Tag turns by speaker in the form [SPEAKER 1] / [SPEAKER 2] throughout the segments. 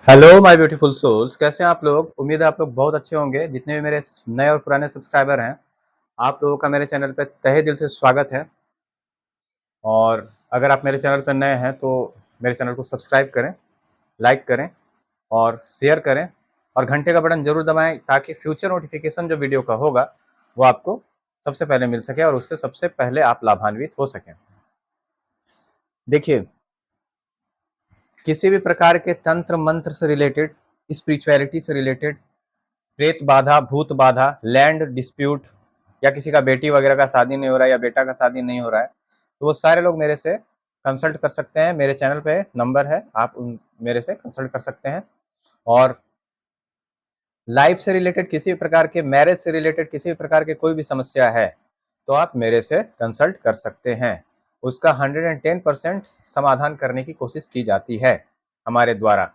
[SPEAKER 1] Hello my beautiful souls, कैसे हैं आप लोग। उम्मीद है आप लोग बहुत अच्छे होंगे। जितने भी मेरे नए और पुराने सब्सक्राइबर हैं, आप लोगों का मेरे चैनल पे तहे दिल से स्वागत है। और अगर आप मेरे चैनल पर नए हैं तो मेरे चैनल को सब्सक्राइब करें, लाइक करें और शेयर करें और घंटे का बटन जरूर दबाएं ताकि फ्यूचर नोटिफिकेशन जो वीडियो का होगा वो आपको सबसे पहले मिल सके और उससे सबसे पहले आप लाभान्वित हो सकें। देखिए, किसी भी प्रकार के तंत्र मंत्र से रिलेटेड, स्पिरिचुअलिटी से रिलेटेड, प्रेत बाधा, भूत बाधा, लैंड डिस्प्यूट या किसी का बेटी वगैरह का शादी नहीं हो रहा है या बेटा का शादी नहीं हो रहा है, तो वो सारे लोग मेरे से कंसल्ट कर सकते हैं। मेरे चैनल पे नंबर है, आप मेरे से कंसल्ट कर सकते हैं। और लाइफ से रिलेटेड किसी भी प्रकार के, मैरिज से रिलेटेड किसी भी प्रकार के कोई भी समस्या है तो आप मेरे से कंसल्ट कर सकते हैं। उसका 110% समाधान करने की कोशिश की जाती है हमारे द्वारा।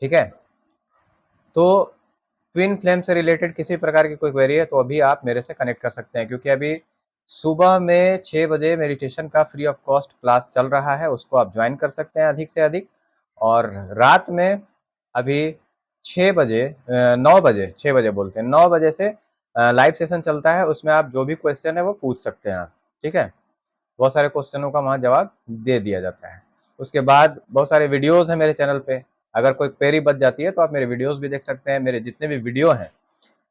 [SPEAKER 1] ठीक है, तो ट्विन फ्लेम से रिलेटेड किसी प्रकार की कोई क्वेरी है तो अभी आप मेरे से कनेक्ट कर सकते हैं, क्योंकि अभी सुबह में 6 बजे मेडिटेशन का फ्री ऑफ कॉस्ट क्लास चल रहा है, उसको आप ज्वाइन कर सकते हैं अधिक से अधिक। और रात में अभी 6 बजे 9 बजे, 6 बजे बोलते हैं, 9 बजे से लाइव सेशन चलता है। उसमें आप जो भी क्वेश्चन है वो पूछ सकते हैं आप। ठीक है, बहुत सारे क्वेश्चनों का वहाँ जवाब दे दिया जाता है। उसके बाद बहुत सारे वीडियोस हैं मेरे चैनल पे। अगर कोई क्वेरी बच जाती है तो आप मेरे वीडियोस भी देख सकते हैं। मेरे जितने भी वीडियो हैं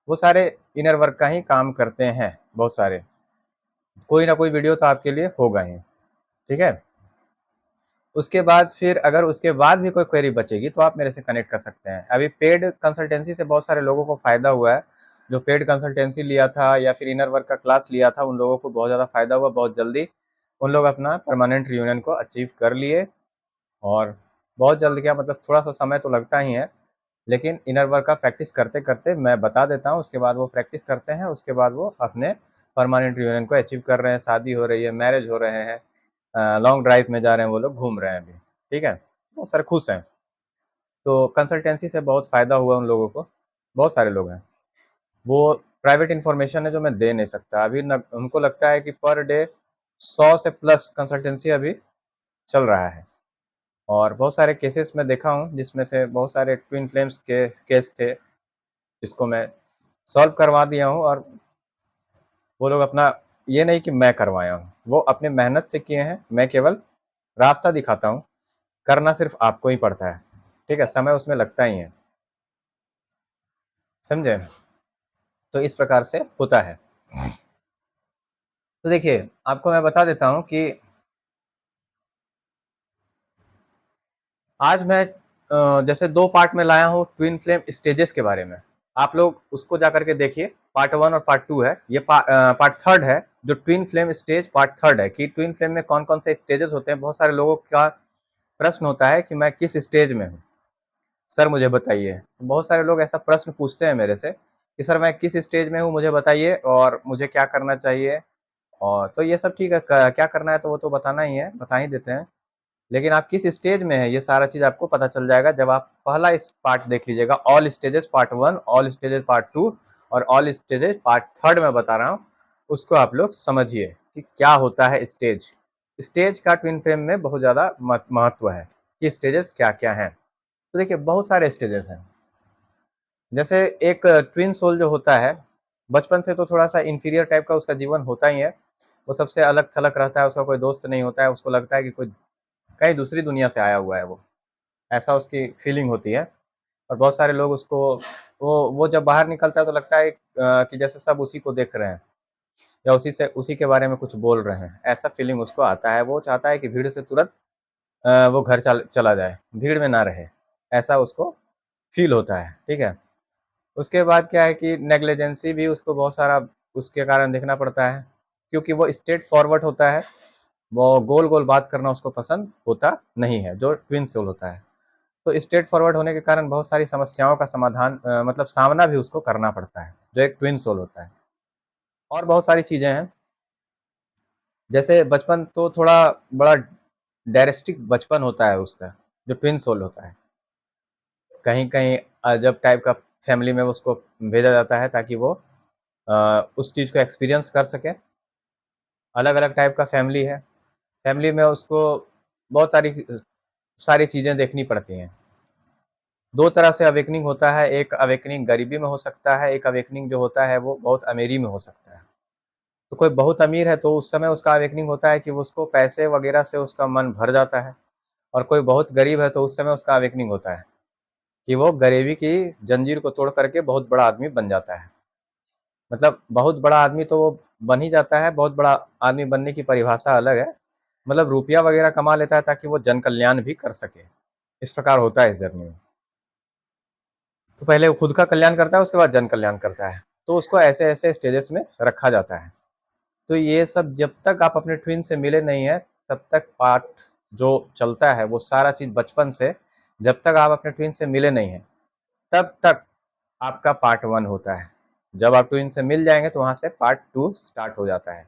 [SPEAKER 1] वो सारे इनर वर्क का ही काम करते हैं। बहुत सारे, कोई ना कोई वीडियो तो आपके लिए होगा ही। ठीक है, उसके बाद फिर अगर उसके बाद भी कोई क्वेरी बचेगी तो आप मेरे से कनेक्ट कर सकते हैं। अभी पेड कंसल्टेंसी से बहुत सारे लोगों को फ़ायदा हुआ है। जो पेड कंसल्टेंसी लिया था या फिर इनर वर्क का क्लास लिया था, उन लोगों को बहुत ज़्यादा फ़ायदा हुआ। बहुत जल्दी उन लोग अपना परमानेंट रियूनियन को अचीव कर लिए। और बहुत जल्द क्या, मतलब थोड़ा सा समय तो लगता ही है, लेकिन इनर वर्क का प्रैक्टिस करते करते मैं बता देता हूँ, उसके बाद वो प्रैक्टिस करते हैं, उसके बाद वो अपने परमानेंट रियूनियन को अचीव कर रहे हैं। शादी हो रही है, मैरिज हो रहे हैं, लॉन्ग ड्राइव में जा रहे हैं, वो लोग घूम रहे हैं अभी। ठीक है, बहुत सारे खुश हैं। तो कंसल्टेंसी से बहुत फ़ायदा हुआ उन लोगों को। बहुत सारे लोग हैं, वो प्राइवेट इन्फॉर्मेशन है जो मैं दे नहीं सकता अभी। न उनको लगता है कि पर डे 100 से प्लस कंसल्टेंसी अभी चल रहा है। और बहुत सारे केसेस मैं देखा हूँ जिसमें से बहुत सारे ट्विन फ्लेम्स के केस थे जिसको मैं सॉल्व करवा दिया हूँ। और वो लोग अपना, ये नहीं कि मैं करवाया हूँ, वो अपने मेहनत से किए हैं। मैं केवल रास्ता दिखाता हूँ, करना सिर्फ आपको ही पड़ता है। ठीक है, समय उसमें लगता ही है, समझे। तो इस प्रकार से होता है। तो देखिए, आपको मैं बता देता हूँ कि आज मैं जैसे 2 पार्ट में लाया हूँ ट्विन फ्लेम स्टेजेस के बारे में। आप लोग उसको जाकर के देखिए, पार्ट 1 और पार्ट 2 है। ये पार्ट 3 है, जो ट्विन फ्लेम स्टेज पार्ट 3 है कि ट्विन फ्लेम में कौन-कौन से स्टेजेस होते हैं। बहुत सारे लोगों का प्रश्न होता है कि मैं किस स्टेज में हूँ, सर मुझे बताइए। बहुत सारे लोग ऐसा प्रश्न पूछते हैं मेरे से कि सर मैं किस स्टेज में हूँ, मुझे बताइए और मुझे क्या करना चाहिए। और तो ये सब ठीक है, क्या करना है तो वो तो बताना ही है, बता ही देते हैं। लेकिन आप किस स्टेज में हैं ये सारा चीज़ आपको पता चल जाएगा जब आप पहला इस पार्ट देख लीजिएगा। All stages part 1, all stages part 2 और ऑल स्टेजेस पार्ट 3 मैं बता रहा हूँ। उसको आप लोग समझिए कि क्या होता है स्टेज। स्टेज का ट्विन फ्लेम में बहुत ज़्यादा महत्व है कि स्टेजेस क्या-क्या हैं। तो देखिए, बहुत सारे स्टेजेस हैं। जैसे एक ट्विन सोल जो होता है, बचपन से तो थोड़ा-सा इंफीरियर टाइप का उसका जीवन होता ही है। वो सबसे अलग-थलग रहता है, उसका कोई दोस्त नहीं होता है, उसको लगता है कि कोई कहीं दूसरी दुनिया से आया हुआ है वो, ऐसा उसकी फीलिंग होती है। और बहुत सारे लोग उसको, वो जब बाहर निकलता है तो लगता है कि जैसे सब उसी को देख रहे हैं या उसी के बारे में कुछ बोल रहे हैं, ऐसा फीलिंग उसको आता है। वो चाहता है कि भीड़ से तुरंत वो घर चला जाए, भीड़ में ना रहे, ऐसा उसको फील होता है। ठीक है, उसके बाद क्या है कि नेग्लिजेंसी भी उसको बहुत सारा उसके कारण देखना पड़ता है, क्योंकि वो स्ट्रेट फॉरवर्ड होता है। वो गोल-गोल बात करना उसको पसंद होता नहीं है, जो ट्विन सोल होता है। तो स्ट्रेट फॉरवर्ड होने के कारण बहुत सारी समस्याओं का समाधान, मतलब सामना भी उसको करना पड़ता है, जो एक ट्विन सोल होता है। और बहुत सारी चीज़ें हैं, जैसे बचपन तो थोड़ा बड़ा डायरेक्टिक बचपन होता है उसका, जो ट्विन सोल होता है। कहीं-कहीं अजब टाइप का फैमिली में उसको भेजा जाता है ताकि वो उस चीज़ को एक्सपीरियंस कर सके। अलग-अलग टाइप का फैमिली है। फैमिली में उसको बहुत सारी सारी चीज़ें देखनी पड़ती हैं। दो तरह से अवेकनिंग होता है, एक अवेकनिंग गरीबी में हो सकता है, एक अवेकनिंग जो होता है वो बहुत अमीरी में हो सकता है। तो कोई बहुत अमीर है तो उस समय उसका अवेकनिंग होता है कि उसको पैसे वगैरह से उसका मन भर जाता है, और कोई बहुत गरीब है तो उस समय उसका अवेकनिंग होता है कि वो गरीबी की जंजीर को तोड़ करके बहुत बड़ा आदमी बन जाता है। मतलब बहुत बड़ा आदमी तो वो बन ही जाता है, बहुत बड़ा आदमी बनने की परिभाषा अलग है। मतलब रुपया वगैरह कमा लेता है ताकि वो जन कल्याण भी कर सके, इस प्रकार होता है इस जर्नी में। तो पहले वो खुद का कल्याण करता है, उसके बाद जन कल्याण करता है, तो उसको ऐसे ऐसे स्टेजेस में रखा जाता है। तो ये सब जब तक आप अपने ट्विन से मिले नहीं है तब तक पार्ट जो चलता है वो सारा चीज बचपन से, जब तक आप अपने ट्विन से मिले नहीं है तब तक आपका पार्ट 1 होता है। जब आप ट्विन से मिल जाएंगे तो वहां से पार्ट 2 स्टार्ट हो जाता है।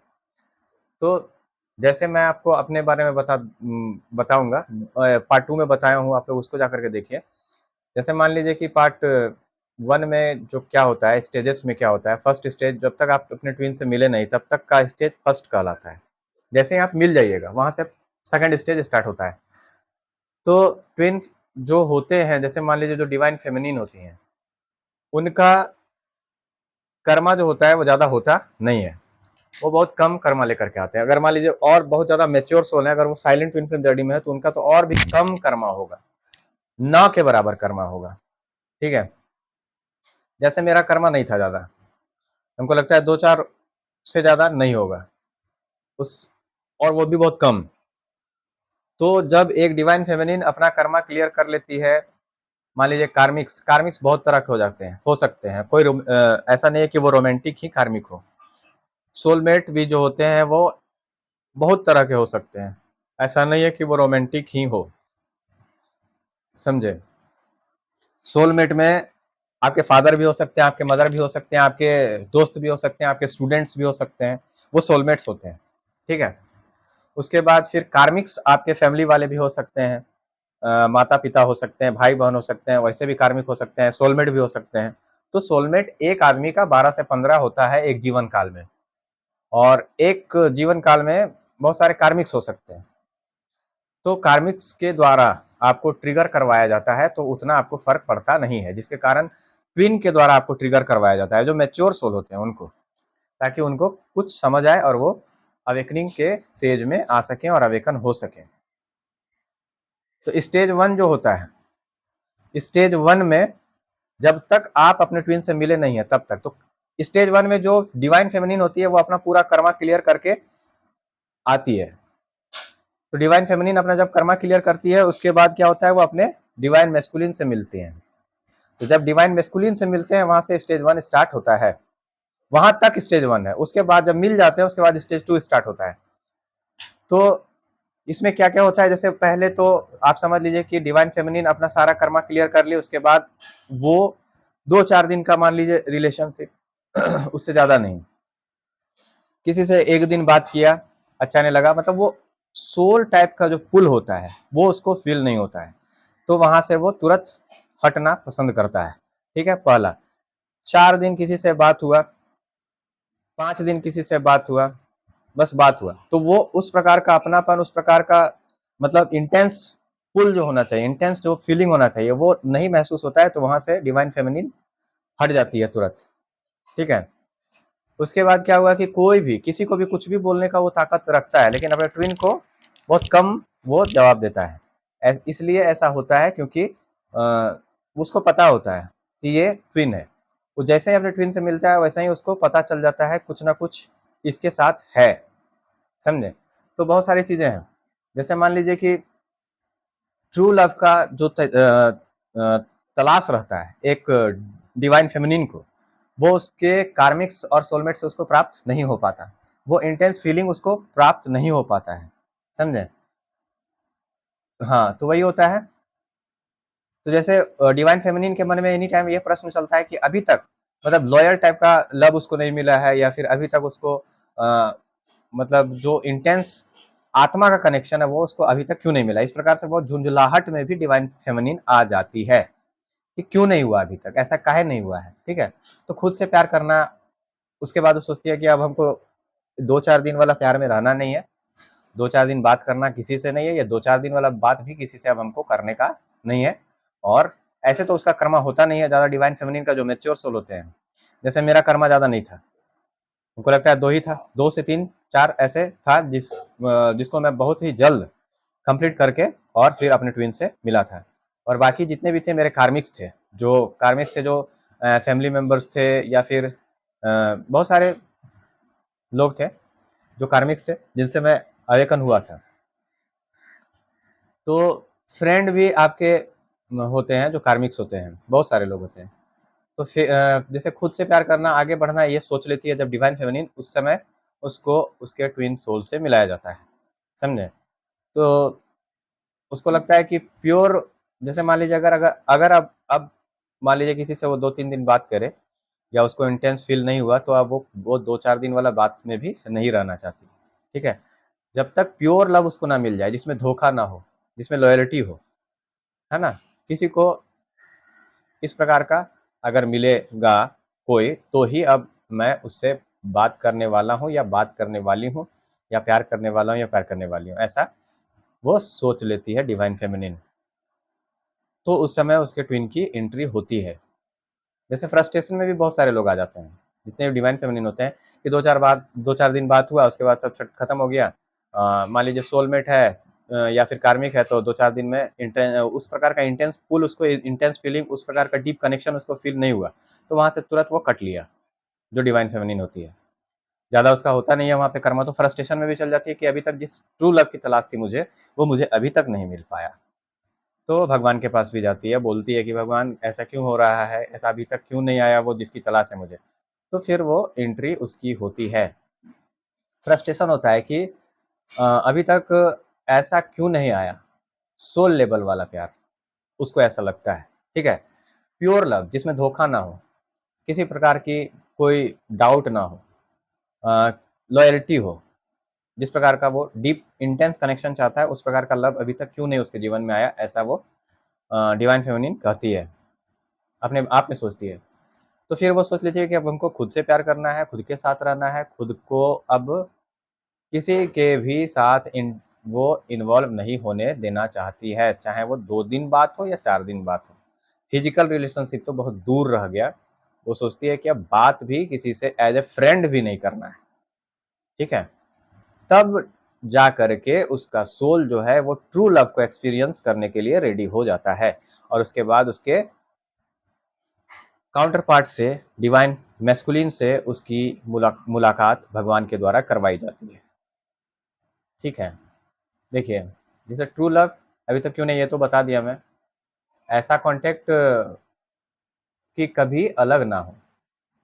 [SPEAKER 1] तो जैसे मैं आपको अपने बारे में बताऊंगा, पार्ट 2 में बताया हूँ, आप लोग उसको जा करके देखिए। जैसे मान लीजिए कि पार्ट 1 में जो क्या होता है, स्टेजेस में क्या होता है, फर्स्ट स्टेज जब तक आप अपने ट्विन से मिले नहीं तब तक का स्टेज फर्स्ट कहलाता है। जैसे ही आप मिल जाइएगा वहां से सेकंड स्टेज स्टार्ट होता है। तो ट्विन जो होते हैं, जैसे मान लीजिए जो डिवाइन फेमिनिन होती हैं, उनका कर्मा जो होता है वो ज्यादा होता नहीं है, वो बहुत कम कर्मा लेकर के आते हैं। अगर मान लीजिए और बहुत ज्यादा मेच्योर सोल है, अगर वो साइलेंट ट्विन फ्लेम जर्नी में है तो उनका तो और भी कम कर्मा होगा, ना के बराबर कर्मा होगा। ठीक है, जैसे मेरा कर्मा नहीं था ज्यादा, हमको लगता है 2-4 से ज्यादा नहीं होगा उस, और वो भी बहुत कम। तो जब एक डिवाइन फेमिनिन अपना कर्मा क्लियर कर लेती है, मान लीजिए कार्मिक्स कार्मिक्स बहुत तरह के हो जाते हैं, हो सकते हैं, कोई ऐसा नहीं है कि वो रोमांटिक ही कार्मिक हो। सोलमेट भी जो होते हैं वो बहुत तरह के हो सकते हैं, ऐसा नहीं है कि वो रोमांटिक ही हो, समझे। सोलमेट में आपके फादर भी हो सकते हैं, आपके मदर भी हो सकते हैं, आपके दोस्त भी हो सकते हैं, आपके स्टूडेंट्स भी हो सकते हैं, वो सोलमेट्स होते हैं। ठीक है, उसके बाद फिर कार्मिक्स आपके फैमिली वाले भी हो सकते हैं, माता पिता हो सकते हैं, भाई बहन हो सकते हैं, वैसे भी कार्मिक हो सकते हैं, सोलमेट भी हो सकते हैं। तो सोलमेट एक आदमी का 12 से 15 होता है एक जीवन काल में, और एक जीवन काल में बहुत सारे कार्मिक्स हो सकते हैं। तो कार्मिक्स के द्वारा आपको ट्रिगर करवाया जाता है तो उतना आपको फर्क पड़ता नहीं है, जिसके कारण ट्विन के द्वारा आपको ट्रिगर करवाया जाता है, जो मैच्योर सोल होते हैं उनको, ताकि उनको कुछ समझ आए और वो अवेकनिंग के फेज में आ सकें और अवेकन हो सकें। तो स्टेज 1 जो होता है, स्टेज 1 में जब तक आप अपने ट्विन से मिले नहीं है तब तक, तो स्टेज 1 में जो डिवाइन फेमिनिन होती है वो अपना पूरा कर्मा क्लियर करके आती है। तो डिवाइन फेमिनिन अपना जब कर्मा क्लियर करती है उसके बाद क्या होता है, वो अपने डिवाइन मेस्कुलिन से मिलते हैं। तो जब डिवाइन मेस्कुलिन से मिलते हैं वहां से स्टेज 1 स्टार्ट होता है, वहां तक स्टेज 1 है। उसके बाद जब मिल जाते हैं उसके बाद स्टेज 2 स्टार्ट होता है। तो इसमें क्या क्या होता है, जैसे पहले तो आप समझ लीजिए कि डिवाइन फेमिनिन अपना सारा कर्मा क्लियर कर ली, उसके बाद वो 2-4 दिन का मान लीजिए रिलेशनशिप उससे ज्यादा नहीं, किसी से एक दिन बात किया, अच्छा नहीं लगा, मतलब वो सोल टाइप का जो पुल होता है वो उसको फील नहीं होता है, तो वहां से वो तुरंत हटना पसंद करता है। ठीक है, पहला 4 दिन किसी से बात हुआ, 5 दिन किसी से बात हुआ, बस बात हुआ, तो वो उस प्रकार का अपनापन, उस प्रकार का मतलब इंटेंस पुल जो होना चाहिए, इंटेंस जो फीलिंग होना चाहिए वो नहीं महसूस होता है, तो वहां से डिवाइन फेमिनिन हट जाती है तुरंत। ठीक है, उसके बाद क्या हुआ कि कोई भी किसी को भी कुछ भी बोलने का वो ताकत रखता है, लेकिन अपने ट्विन को बहुत कम वो जवाब देता है। इसलिए ऐसा होता है क्योंकि उसको पता होता है कि ये ट्विन है। वो जैसे ही अपने ट्विन से मिलता है वैसे ही उसको पता चल जाता है कुछ ना कुछ इसके साथ है, समझे। तो बहुत सारी चीजें हैं, जैसे मान लीजिए कि ट्रू लव का जो तलाश रहता है एक डिवाइन फेमिनिन को, वो उसके कार्मिक्स और सोलमेट से उसको प्राप्त नहीं हो पाता, वो इंटेंस फीलिंग उसको प्राप्त नहीं हो पाता है, समझे। हाँ, तो वही होता है। तो जैसे डिवाइन फेमिनिन के मन में एनी टाइम ये प्रश्न चलता है कि अभी तक मतलब लॉयल टाइप का लव उसको नहीं मिला है, या फिर अभी तक उसको मतलब जो इंटेंस आत्मा का कनेक्शन है वो उसको अभी तक क्यों नहीं मिला। इस प्रकार से बहुत झुंझुलाहट में भी डिवाइन फेमिनिन आ जाती है कि क्यों नहीं हुआ अभी तक, ऐसा काहे नहीं हुआ है। ठीक है, तो खुद से प्यार करना, उसके बाद वो सोचती है कि अब हमको 2-4 दिन वाला प्यार में रहना नहीं है, 2-4 दिन बात करना किसी से नहीं है, या 2-4 दिन वाला बात भी किसी से अब हमको करने का नहीं है, और ऐसे तो उसका कर्मा होता नहीं है ज़्यादा डिवाइन फेमिनिन का जो मैच्योर सोल होते हैं, जैसे मेरा कर्मा ज़्यादा नहीं था, उनको लगता है 2 ही था, 2 से 3 4 ऐसे था जिसको मैं बहुत ही जल्द कंप्लीट करके और फिर अपने ट्विन से मिला था। और बाकी जितने भी थे मेरे कार्मिक्स थे, जो फैमिली मेंबर्स थे या फिर बहुत सारे लोग थे जो कार्मिक्स थे जिनसे मैं अवेकन हुआ था। तो फ्रेंड भी आपके होते हैं जो कार्मिक्स होते हैं, बहुत सारे लोग होते हैं। तो फिर जैसे खुद से प्यार करना, आगे बढ़ना, ये सोच लेती है जब डिवाइन फेमिनिन, उस समय उसको उसके ट्विन सोल से मिलाया जाता है, समझे? तो उसको लगता है कि प्योर, जैसे मान लीजिए अगर अगर अगर अब मान लीजिए किसी से वो 2-3 दिन बात करे या उसको इंटेंस फील नहीं हुआ, तो अब वो 2-4 दिन वाला बात में भी नहीं रहना चाहती, ठीक है? जब तक प्योर लव उसको ना मिल जाए, जिसमें धोखा ना हो, जिसमें लॉयल्टी हो, है ना? किसी को इस प्रकार का अगर मिलेगा कोई, तो ही अब मैं उससे बात करने वाला हूँ या बात करने वाली हूँ, या प्यार करने वाला हूँ या प्यार करने वाली हूँ, ऐसा वो सोच लेती है डिवाइन फेमिनिन। तो उस समय उसके ट्विन की एंट्री होती है। जैसे फ्रस्ट्रेशन में भी बहुत सारे लोग आ जाते हैं, जितने डिवाइन फेमिनिन होते हैं, कि 2-4 दिन बात हुआ, उसके बाद सब खत्म हो गया। मान लीजिए सोलमेट है या फिर कार्मिक है, तो 2-4 दिन में उस प्रकार का इंटेंस पुल, उसको इंटेंस फीलिंग, उस प्रकार का डीप कनेक्शन उसको फील नहीं हुआ, तो वहां से तुरंत वो कट लिया, जो डिवाइन फेमिनिन होती है। ज़्यादा उसका होता नहीं है वहाँ पे कर्मा, तो फ्रस्ट्रेशन में भी चल जाती है कि अभी तक जिस ट्रू लव की तलाश थी मुझे, वो मुझे अभी तक नहीं मिल पाया। तो भगवान के पास भी जाती है, बोलती है कि भगवान ऐसा क्यों हो रहा है, ऐसा अभी तक क्यों नहीं आया वो जिसकी तलाश है मुझे। तो फिर वो एंट्री उसकी होती है। फ्रस्ट्रेशन होता है कि अभी तक ऐसा क्यों नहीं आया, सोल लेवल वाला प्यार, उसको ऐसा लगता है, ठीक है? प्योर लव जिसमें धोखा ना हो, किसी प्रकार की कोई डाउट ना हो, लॉयल्टी हो, जिस प्रकार का वो डीप इंटेंस कनेक्शन चाहता है, उस प्रकार का लव अभी तक क्यों नहीं उसके जीवन में आया, ऐसा वो डिवाइन फेमिनिन कहती है, अपने आप में सोचती है। तो फिर वो सोच लेती है कि अब हमको खुद से प्यार करना है, खुद के साथ रहना है, खुद को अब किसी के भी साथ वो इन्वॉल्व नहीं होने देना चाहती है, चाहे वो 2 दिन बात हो या 4 दिन बात हो। फिजिकल रिलेशनशिप तो बहुत दूर रह गया, वो सोचती है कि अब बात भी किसी से एज ए फ्रेंड भी नहीं करना है, ठीक है? तब जा करके उसका सोल जो है वो ट्रू लव को एक्सपीरियंस करने के लिए रेडी हो जाता है, और उसके बाद उसके काउंटर पार्ट से, डिवाइन मैस्कुलिन से उसकी मुलाकात भगवान के द्वारा करवाई जाती है, ठीक है? देखिए, जैसे ट्रू लव अभी तक क्यों नहीं, ये तो बता दिया मैं। ऐसा कॉन्टेक्ट कि कभी अलग ना हो,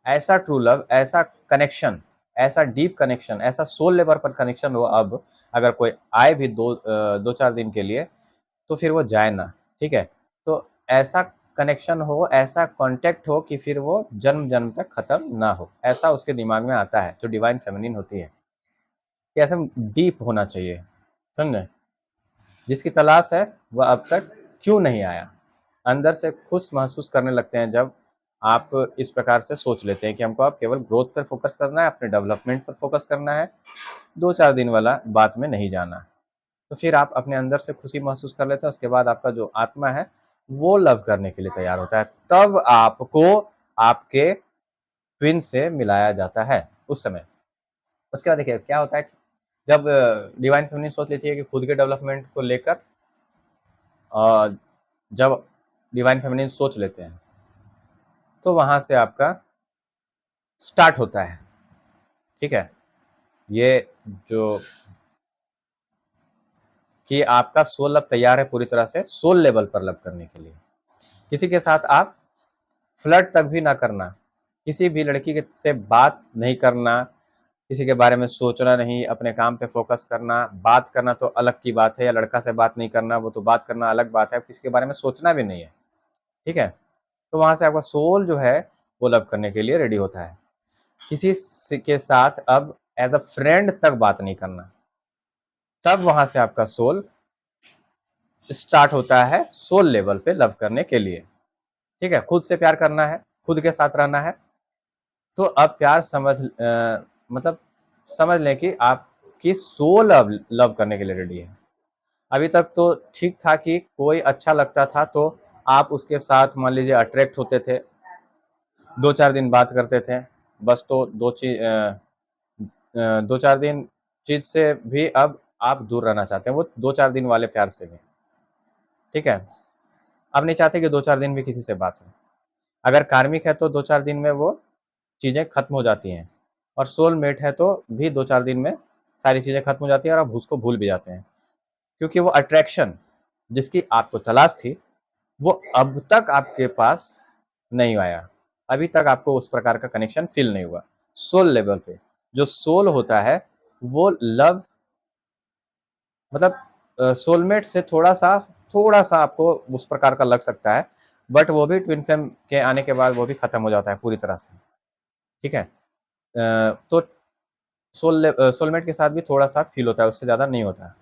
[SPEAKER 1] ऐसा ट्रू लव, ऐसा कनेक्शन, ऐसा डीप कनेक्शन, ऐसा सोल लेवल पर कनेक्शन हो, अब अगर कोई आए भी 2-4 दिन के लिए, तो फिर वो जाए ना, ठीक है? तो ऐसा कनेक्शन हो, ऐसा कॉन्टेक्ट हो कि फिर वो जन्म जन्म तक खत्म ना हो, ऐसा उसके दिमाग में आता है, जो डिवाइन फेमिनिन होती है, कि ऐसा डीप होना चाहिए, समझे? जिसकी तलाश है वह अब तक क्यों नहीं आया, अंदर से खुश महसूस करने लगते हैं जब आप इस प्रकार से सोच लेते हैं कि हमको अब केवल ग्रोथ पर फोकस करना है, अपने डेवलपमेंट पर फोकस करना है, 2-4 दिन वाला बात में नहीं जाना। तो फिर आप अपने अंदर से खुशी महसूस कर लेते हैं, उसके बाद आपका जो आत्मा है वो लव करने के लिए तैयार होता है, तब आपको आपके ट्विन से मिलाया जाता है उस समय। उसके बाद देखिए क्या होता है कि जब डिवाइन फेमिनिन सोच लेती है कि खुद के डेवलपमेंट को लेकर, जब डिवाइन फेमिनिन सोच लेते हैं, तो वहां से आपका स्टार्ट होता है, ठीक है? ये जो कि आपका सोल अब तैयार है पूरी तरह से सोल लेवल पर लव करने के लिए। किसी के साथ आप फ्लर्ट तक भी ना करना, किसी भी लड़की से बात नहीं करना, किसी के बारे में सोचना नहीं, अपने काम पे फोकस करना। बात करना तो अलग की बात है, या लड़का से बात नहीं करना, वो तो बात करना अलग बात है, किसी के बारे में सोचना भी नहीं है, ठीक है? तो वहां से आपका सोल जो है वो लव करने के लिए रेडी होता है। के साथ अब एज अ फ्रेंड तक बात नहीं करना, तब वहां से आपका सोल स्टार्ट होता है सोल लेवल पे लव करने के लिए, ठीक है? खुद से प्यार करना है, खुद के साथ रहना है, तो अब प्यार मतलब समझ लें कि आपकी सोल अब लव करने के लिए रेडी है। अभी तक तो ठीक था कि कोई अच्छा लगता था तो आप उसके साथ मान लीजिए अट्रैक्ट होते थे, 2-4 दिन बात करते थे, बस तो 2-4 दिन चीज से भी अब आप दूर रहना चाहते हैं, वो 2-4 दिन वाले प्यार से भी, ठीक है। अब नहीं चाहते कि 2-4 दिन भी किसी से बात हो। अगर कार्मिक है तो 2-4 दिन में वो चीजें खत्म हो जाती हैं, और सोलमेट है तो भी 2-4 दिन में सारी चीजें खत्म हो जाती है और आप उसको भूल भी जाते हैं, क्योंकि वो अट्रैक्शन जिसकी आपको तलाश थी वो अब तक आपके पास नहीं आया, अभी तक आपको उस प्रकार का कनेक्शन फील नहीं हुआ। सोल लेवल पे जो सोल होता है वो लव, मतलब सोलमेट से थोड़ा सा आपको उस प्रकार का लग सकता है, बट वो भी ट्विन फ्लेम के आने के बाद वो भी खत्म हो जाता है पूरी तरह से, ठीक है। तो सोलमेट के साथ भी थोड़ा सा फील होता है, उससे ज्यादा नहीं होता,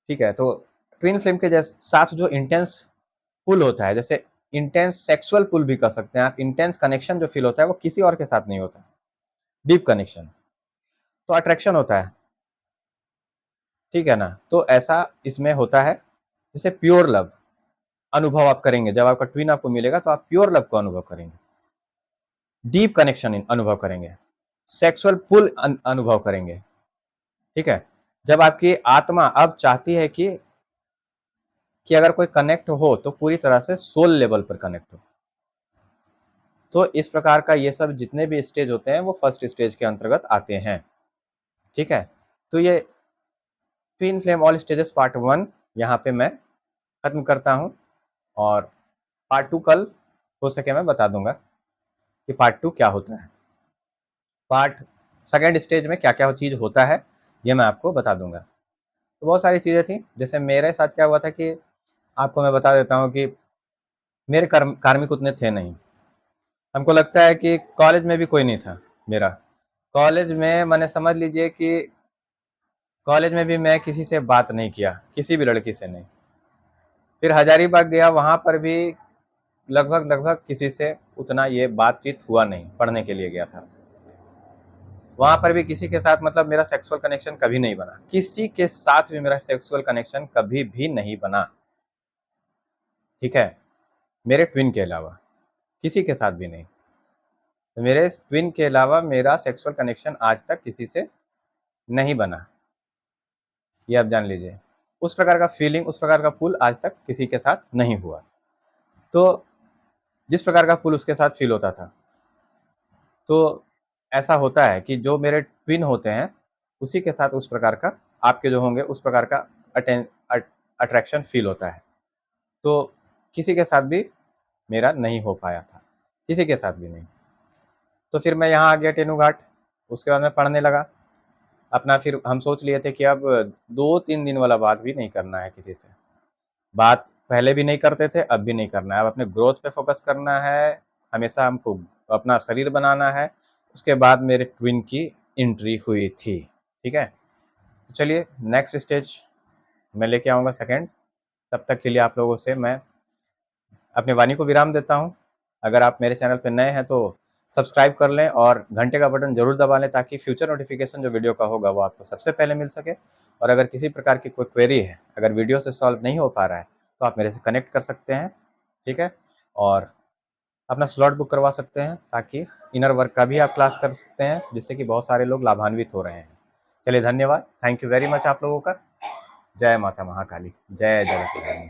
[SPEAKER 1] ठीक है। तो ट्विन फ्लेम के जैसे साथ जो इंटेंस पुल होता है, जैसे इंटेंस सेक्सुअल पुल भी कर सकते हैं आप, इंटेंस कनेक्शन जो फील होता है वो किसी और के साथ नहीं होता, डीप कनेक्शन, तो अट्रैक्शन होता है, ठीक है ना। तो ऐसा इसमें होता है, जैसे प्योर लव अनुभव आप करेंगे, जब आपका ट्विन आपको मिलेगा तो आप प्योर लव को अनुभव करेंगे, डीप कनेक्शन अनुभव करेंगे, सेक्सुअल पुल अनुभव करेंगे, ठीक है। जब आपकी आत्मा अब चाहती है कि अगर कोई कनेक्ट हो तो पूरी तरह से सोल लेवल पर कनेक्ट हो, तो इस प्रकार का ये सब जितने भी स्टेज होते हैं वो फर्स्ट स्टेज के अंतर्गत आते हैं, ठीक है। तो ये twin flame all stages part 1 यहाँ पे मैं खत्म करता हूँ, और पार्ट 2 कल हो सके मैं बता दूंगा कि पार्ट 2 क्या होता है, पार्ट सेकेंड स्टेज में क्या क्या चीज होता है ये मैं आपको बता दूंगा। तो बहुत सारी चीजें थी, जैसे मेरे साथ क्या हुआ था कि आपको मैं बता देता हूँ कि मेरे कार्मिक उतने थे नहीं, हमको लगता है कि कॉलेज में भी कोई नहीं था मेरा, कॉलेज में मैंने समझ लीजिए कि कॉलेज में भी मैं किसी से बात नहीं किया, किसी भी लड़की से नहीं। फिर हजारीबाग गया, वहां पर भी लगभग लगभग किसी से उतना ये बातचीत हुआ नहीं, पढ़ने के लिए गया था, वहां पर भी किसी के साथ मतलब मेरा सेक्सुअल कनेक्शन कभी नहीं बना, किसी के साथ भी मेरा सेक्सुअल कनेक्शन कभी भी नहीं बना, ठीक है, मेरे ट्विन के अलावा किसी के साथ भी नहीं। तो मेरे ट्विन के अलावा मेरा सेक्सुअल कनेक्शन आज तक किसी से नहीं बना, ये आप जान लीजिए। उस प्रकार का फीलिंग, उस प्रकार का पुल आज तक किसी के साथ नहीं हुआ। तो जिस प्रकार का पुल उसके साथ फील होता था, तो ऐसा होता है कि जो मेरे ट्विन होते हैं उसी के साथ उस प्रकार का आपके जो होंगे उस प्रकार का अट्रैक्शन फील होता है। तो किसी के साथ भी मेरा नहीं हो पाया था, किसी के साथ भी नहीं। तो फिर मैं यहाँ आ गया टेनू घाट, उसके बाद मैं पढ़ने लगा अपना। फिर हम सोच लिए थे कि अब 2-3 दिन वाला बात भी नहीं करना है किसी से, बात पहले भी नहीं करते थे, अब भी नहीं करना है, अब अपने ग्रोथ पे फोकस करना है, हमेशा हमको अपना शरीर बनाना है। उसके बाद मेरे ट्विन की एंट्री हुई थी, ठीक है। तो चलिए नेक्स्ट स्टेज मैं लेके आऊँगा सेकंड, तब तक के लिए आप लोगों से मैं अपनी वाणी को विराम देता हूँ। अगर आप मेरे चैनल पर नए हैं तो सब्सक्राइब कर लें और घंटे का बटन जरूर दबा लें, ताकि फ्यूचर नोटिफिकेशन जो वीडियो का होगा वो आपको सबसे पहले मिल सके। और अगर किसी प्रकार की कोई क्वेरी है, अगर वीडियो से सॉल्व नहीं हो पा रहा है, तो आप मेरे से कनेक्ट कर सकते हैं, ठीक है। और अपना स्लॉट बुक करवा सकते हैं, ताकि इनर वर्क का भी आप क्लास कर सकते हैं, जिससे कि बहुत सारे लोग लाभान्वित हो रहे हैं। चलिए धन्यवाद, थैंक यू वेरी मच आप लोगों का। जय माता महाकाली, जय जगत जननी।